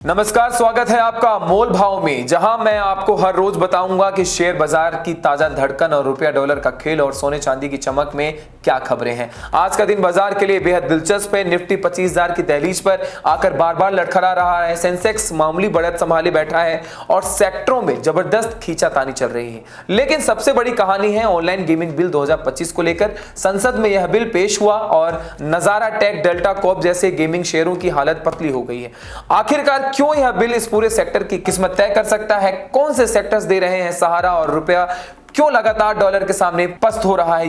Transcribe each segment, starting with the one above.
नमस्कार, स्वागत है आपका मोल भाव में, जहां मैं आपको हर रोज बताऊंगा कि शेयर बाजार की ताजा धड़कन और रुपया डॉलर का खेल और सोने चांदी की चमक में क्या खबरें हैं। आज का दिन बाजार के लिए बेहद दिलचस्प है। निफ्टी 25,000 की दहलीज पर आकर बार बार लड़खड़ा रहा है। सेंसेक्स मामूली बढ़त संभाले बैठा है और सेक्टरों में जबरदस्त खींचातानी चल रही है। लेकिन सबसे बड़ी कहानी है ऑनलाइन गेमिंग बिल 2025 को लेकर। संसद में यह बिल पेश हुआ और नजारा टेक, डेल्टा कॉर्प जैसे गेमिंग शेयरों की हालत पतली हो गई है। आखिरकार क्यों यह बिल इस पूरे सेक्टर की किस्मत तय कर सकता है? कौन से सेक्टर्स दे रहे हैं सहारा और रुपया क्यों लगातार डॉलर के सामने पस्त हो रहा है?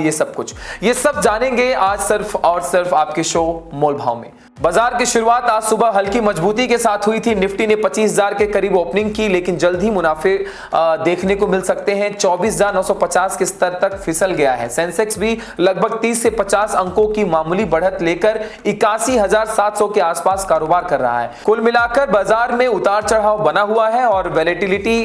ये सब जानेंगे आज सिर्फ और सिर्फ आपके शो मोल भाव में। बाजार की शुरुआत आज सुबह हल्की मजबूती के साथ हुई थी। निफ्टी ने 25,000 के करीब ओपनिंग की, लेकिन जल्द ही मुनाफे देखने को मिल सकते हैं। 24,950 के स्तर तक फिसल गया है। सेंसेक्स भी लगभग 30 से 50 अंकों की मामूली बढ़त लेकर 81,700 के आसपास कारोबार कर रहा है। कुल मिलाकर बाजार में उतार चढ़ाव बना हुआ है और वैलेटिलिटी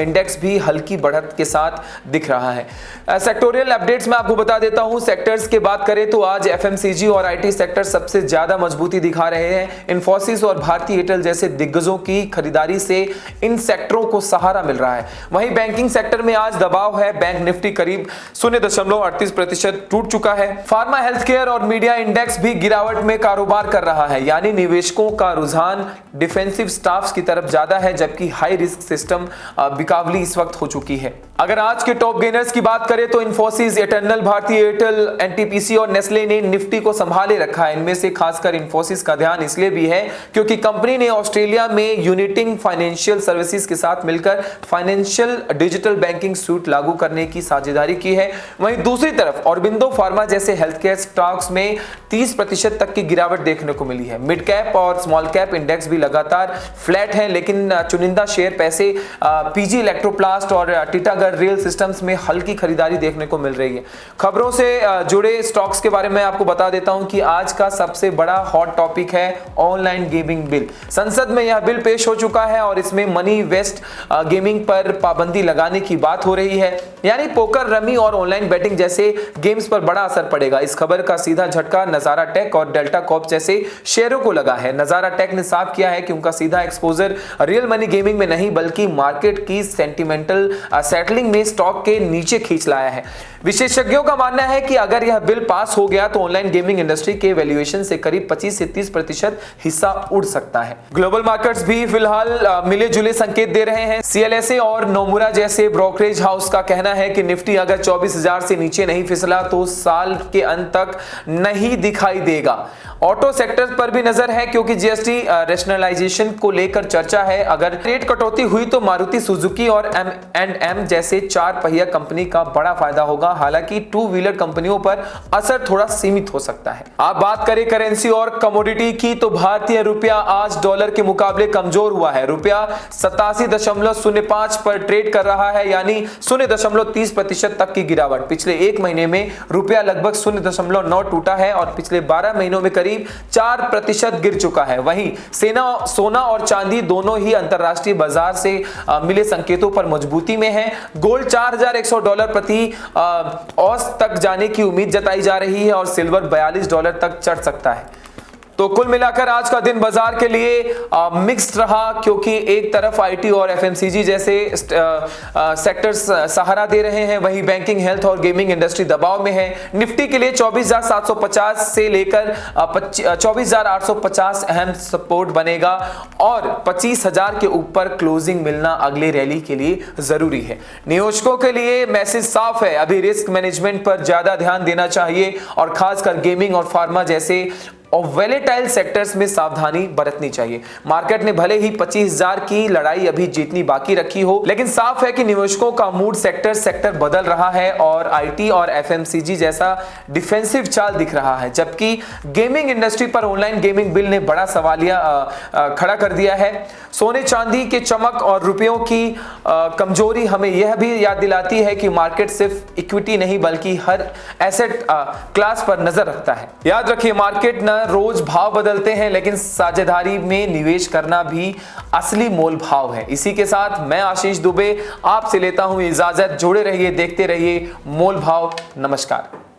इंडेक्स भी हल्की बढ़त के साथ दिख रहा है। सेक्टोरियल अपडेट्स में आपको बता देता हूं। सेक्टर्स की बात करें तो आज एफएमसीजी और आईटी सेक्टर सबसे ज्यादा मजबूती दिखा रहे हैं। इन्फोसिस और भारतीय एयरटेल जैसे दिग्गजों की खरीदारी से इन सेक्टरों को सहारा मिल रहा है। वहीं बैंकिंग सेक्टर में आज दबाव है। बैंक निफ्टी करीब 0.38% टूट चुका है। फार्मा, हेल्थ केयर और मीडिया इंडेक्स भी गिरावट में कारोबार कर रहा है, यानी निवेशकों का रुझान डिफेंसिव स्टॉक्स की तरफ ज्यादा है, जबकि हाई रिस्क सिस्टम बिकावली इस वक्त हो चुकी है। अगर आज के टॉप गेनर्स की बात करें तो इन्फोसिस, एटर्नल, भारतीय एयरटेल, एनटीपीसी और नेस्ले ने निफ्टी को संभाले रखा है। इनमें से खासकर इन्फोसिस का ध्यान इसलिए भी है क्योंकि कंपनी ने ऑस्ट्रेलिया में यूनिटिंग फाइनेंशियल सर्विसेज के साथ मिलकर फाइनेंशियल डिजिटल बैंकिंग सूट लागू करने की साझेदारी की है। वहीं दूसरी तरफ ऑरबिंदो फार्मा जैसे हेल्थ केयर स्टॉक्स में 30% तक की गिरावट देखने को मिली है। मिड कैप और स्मॉल कैप इंडेक्स भी लगातार फ्लैट हैं, लेकिन चुनिंदा शेयर पैसे पीजी इलेक्ट्रोप्लास्ट और टिटागढ़ रेल सिस्टम्स में हल्की खरीदारी देखने को मिल रही है। खबरों से जुड़े स्टॉक्स के बारे में आपको बता देता हूं कि आज का सबसे बड़ा हॉट टॉपिक है ऑनलाइन गेमिंग बिल। संसद में यह बिल पेश हो चुका है और इसमें मनी वेस्ट गेमिंग पर पाबंदी लगाने की बात हो रही है, यानी पोकर, रमी और ऑनलाइन बैटिंग जैसे गेम्स पर बड़ा असर पड़ेगा। इस खबर का सीधा झटका नजारा टेक और डेल्टा कॉर्प जैसे शेयरों को लगा है। नजारा टेक ने साफ किया है कि उनका सीधा एक्सपोजर रियल मनी गेमिंग में नहीं बल्कि मार्केट की सेंटिमेंटल सेटलिंग में स्टॉक के नीचे खींच लाया है। विशेषज्ञों का मानना है कि अगर यह बिल पास हो गया तो ऑनलाइन गेमिंग इंडस्ट्री के वैल्यूएशन से करीब 25 से 30% हिस्सा उड़ सकता है। ग्लोबल मार्केट्स भी फिलहाल मिले जुले संकेत दे रहे हैं। सीएलएसए और नोमुरा जैसे ब्रोकरेज हाउस का कहना है कि निफ्टी अगर 24,000 से नीचे नहीं फिसला तो साल के अंत तक नहीं दिखाई देगा। ऑटो सेक्टर पर भी नजर है क्योंकि जीएसटी रैशनलाइजेशन को लेकर चर्चा है। अगर रेट कटौती हुई तो मारुति सुजुकी और M&M जैसे 4 पहिया कंपनी का बड़ा फायदा होगा। हालांकि 2 व्हीलर कंपनियों पर असर थोड़ा सीमित हो सकता है। आप बात करें करेंसी और कमोडिटी की तो भारतीय रुपया आज डॉलर के मुकाबले कमजोर हुआ है। रुपया 87.05 पर ट्रेड कर रहा है, यानी 0.30% तक की गिरावट। पिछले एक महीने में रुपया लगभग 0.9 टूटा है और पिछले 12 महीनों में करीब 4% गिर चुका है। वहीं सोना और चांदी दोनों ही अंतरराष्ट्रीय बाजार से मिले संकेतों पर मजबूती में है। गोल्ड $4,100 प्रति औंस तक जाने की उम्मीद जताई जा रही है और सिल्वर $42 तक चढ़ सकता है। तो कुल मिलाकर आज का दिन बाजार के लिए मिक्स्ड रहा, क्योंकि एक तरफ आईटी और एफएमसीजी जैसे सेक्टर्स सहारा दे रहे हैं, वहीं बैंकिंग, हेल्थ और गेमिंग इंडस्ट्री दबाव में है। निफ्टी के लिए 24,750 से लेकर 24,850 अहम सपोर्ट बनेगा और 25,000 के ऊपर क्लोजिंग मिलना अगले रैली के लिए जरूरी है। निवेशकों के लिए मैसेज साफ है, अभी रिस्क मैनेजमेंट पर ज्यादा ध्यान देना चाहिए और खासकर गेमिंग और फार्मा जैसे और वैलेटाइल सेक्टर्स में सावधानी बरतनी चाहिए। मार्केट ने भले ही 25,000 की लड़ाई अभी जीतनी बाकी रखी हो, लेकिन साफ है कि निवेशकों का मूड सेक्टर बदल रहा है और आईटी और एफएमसीजी जैसा डिफेंसिव चाल दिख रहा है, जबकि गेमिंग इंडस्ट्री पर ऑनलाइन गेमिंग बिल ने बड़ा सवालिया खड़ा कर दिया है। सोने चांदी के चमक और रुपयों की कमजोरी हमें यह भी याद दिलाती है कि मार्केट सिर्फ इक्विटी नहीं बल्कि हर एसेट क्लास पर नजर रखता है। याद रखिए, मार्केट न रोज भाव बदलते हैं, लेकिन साझेदारी में निवेश करना भी असली मोल भाव है। इसी के साथ मैं आशीष दुबे आपसे लेता हूं इजाजत। जुड़े रहिए, देखते रहिए मोल भाव। नमस्कार।